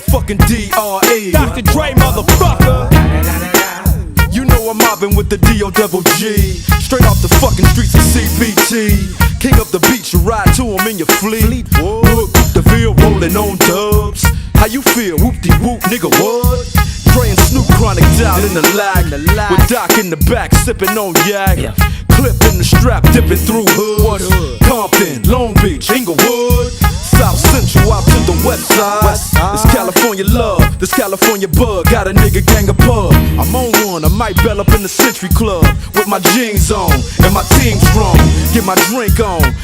motherfucking D.R.E. Dr. Dre, motherfucker. You know I'm mobbing with the D.O. Double G. Straight off the fucking streets of CPT. King up the beach, you ride to him in your fleet. Whoop, the field rolling on dubs. How you feel? Whoop-de-whoop, nigga, what? Dre and Snoop Chronic down in the lag. With Doc in the back, sipping on yak. Clip in the strap, dipping through hood. Compton, Long Beach, Inglewood. South Central out to the west side. This California love, this California bug. Got a nigga gang of pub. I'm on one, I might bell up in the Century Club with my jeans on and my team strong. Get my drink on,